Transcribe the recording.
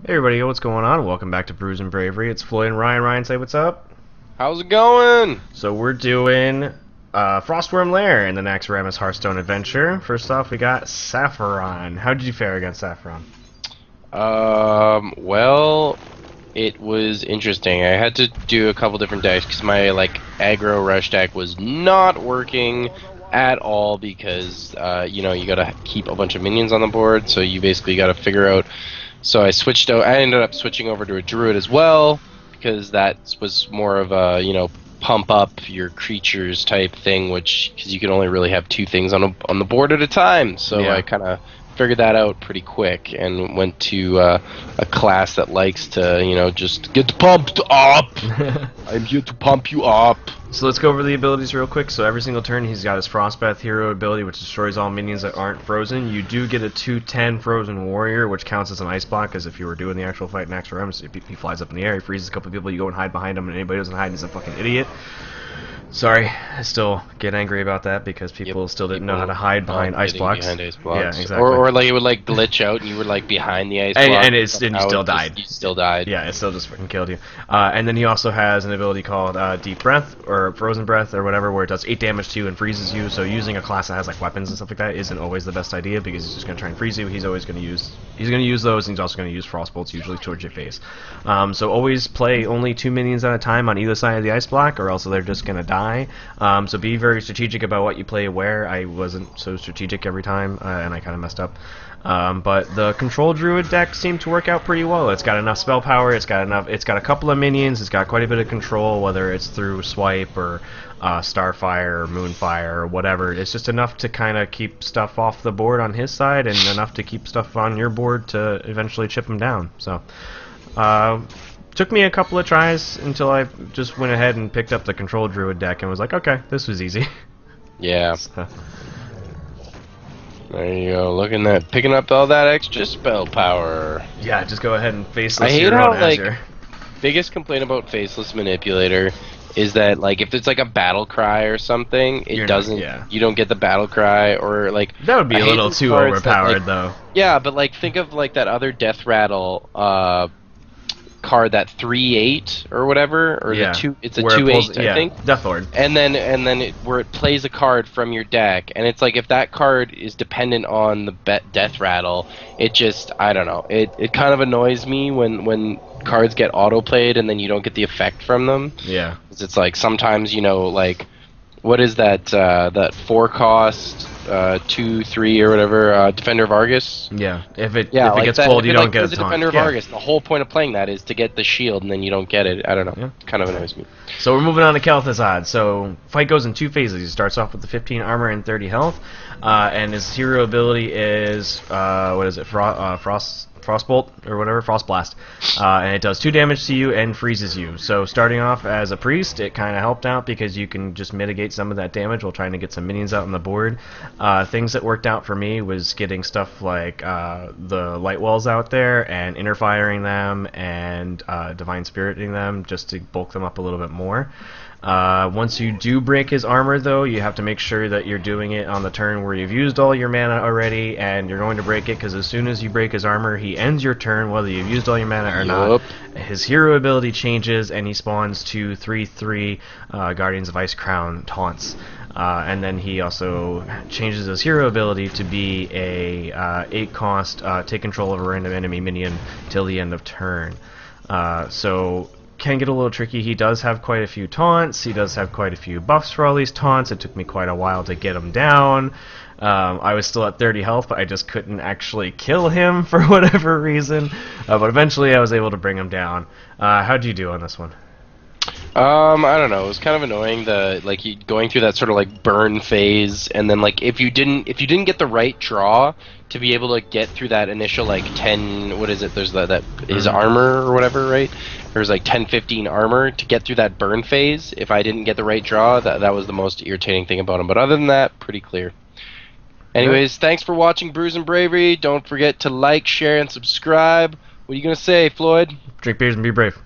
Hey everybody, what's going on? Welcome back to Brews Bravery. It's Floyd and Ryan. Ryan, say what's up. How's it going? So we're doing Frostwyrm Lair in the Naxxramas A Hearthstone Adventure. First off, we got Saffron. How did you fare against Saffron? Well, it was interesting. I had to do a couple different decks because my aggro rush deck was not working at all because you gotta keep a bunch of minions on the board, so you basically gotta figure out. So I switched out. I ended up switching over to a druid as well because that was more of a pump up your creatures type thing, which because you can only really have two things on the board at a time. So Yeah. I kind of figured that out pretty quick and went to a class that likes to just get pumped up. I'm here to pump you up. So let's go over the abilities real quick. So every single turn he's got his Frostbath hero ability, which destroys all minions that aren't frozen. You do get a 2/10 frozen warrior, which counts as an ice block, because if you were doing the actual fight in Naxxramas, he flies up in the air, he freezes a couple of people, you go and hide behind him, and anybody who doesn't hide is a fucking idiot. Sorry, I still get angry about that because people still didn't know how to hide behind ice blocks. Behind ice blocks. Yeah, exactly. Or it would glitch out and you were behind the ice block. And you still died. You still died. Yeah, it still just fucking killed you. And then he also has an ability called Deep Breath, or Frozen Breath, or whatever, where it does 8 damage to you and freezes you. So using a class that has weapons and stuff like that isn't always the best idea because he's just going to try and freeze you. He's always going to use those, and he's also going to use Frostbolts usually towards your face. So always play only 2 minions at a time on either side of the ice block, or else they're just going to die. So be very strategic about what you play where. I wasn't so strategic every time, and I kind of messed up. But the Control Druid deck seemed to work out pretty well. It's got enough spell power, it's got a couple of minions, it's got quite a bit of control, whether it's through Swipe or Starfire or Moonfire or whatever. It's just enough to kind of keep stuff off the board on his side, and enough to keep stuff on your board to eventually chip him down. So, took me a couple of tries until I just went ahead and picked up the Control Druid deck and was like, okay, this was easy. Yeah. So. There you go, picking up all that extra spell power. Yeah, just go ahead and faceless I hate your how, own Azure. biggest complaint about Faceless Manipulator is that, if it's a battle cry or something, you don't get the battle cry, or, That would be I a hate little these too cards overpowered, though. Yeah, but, think of, that other Death Rattle, card, that 3/8 or whatever, or yeah. it's a where 2/8, I think. Death Lord. And then where it plays a card from your deck, and it's if that card is dependent on the Death Rattle, it just, I don't know, it kind of annoys me when cards get auto played and then you don't get the effect from them. Yeah. It's sometimes what is that 4-cost 2/3 or whatever, Defender of Argus? Yeah, if it gets pulled, you don't get a taunt. Defender of Argus. The whole point of playing that is to get the shield, and then you don't get it. I don't know. Yeah. Kind of annoys me. So we're moving on to Kel'Thuzad. So fight goes in 2 phases. He starts off with the 15 armor and 30 health, and his hero ability is what is it? Frostbolt or whatever, Frostblast, and it does 2 damage to you and freezes you. So starting off as a priest, it kind of helped out because you can just mitigate some of that damage while trying to get some minions out on the board. Things that worked out for me was getting stuff like the light wells out there and interfiring them and divine spiriting them just to bulk them up a little bit more. Once you do break his armor, though, you have to make sure that you're doing it on the turn where you've used all your mana already, and you're going to break it because as soon as you break his armor, he ends your turn, whether you've used all your mana or not. His hero ability changes, and he spawns 2 3/3 Guardians of Ice Crown taunts. And then he also changes his hero ability to be a 8-cost take control of a random enemy minion till the end of turn. So can get a little tricky. He does have quite a few taunts. He does have quite a few buffs for all these taunts. It took me quite a while to get him down. I was still at 30 health, but I just couldn't actually kill him for whatever reason. But eventually I was able to bring him down. How'd you do on this one? I don't know. It was kind of annoying you going through that sort of burn phase, and then if you didn't get the right draw to be able to get through that initial 10, what is it? There's that his armor or whatever, right? There's 10-15 armor to get through that burn phase. If I didn't get the right draw, that was the most irritating thing about him. But other than that, pretty clear. Anyways, thanks for watching Brews and Bravery. Don't forget to like, share, and subscribe. What are you gonna say, Floyd? Drink beers and be brave.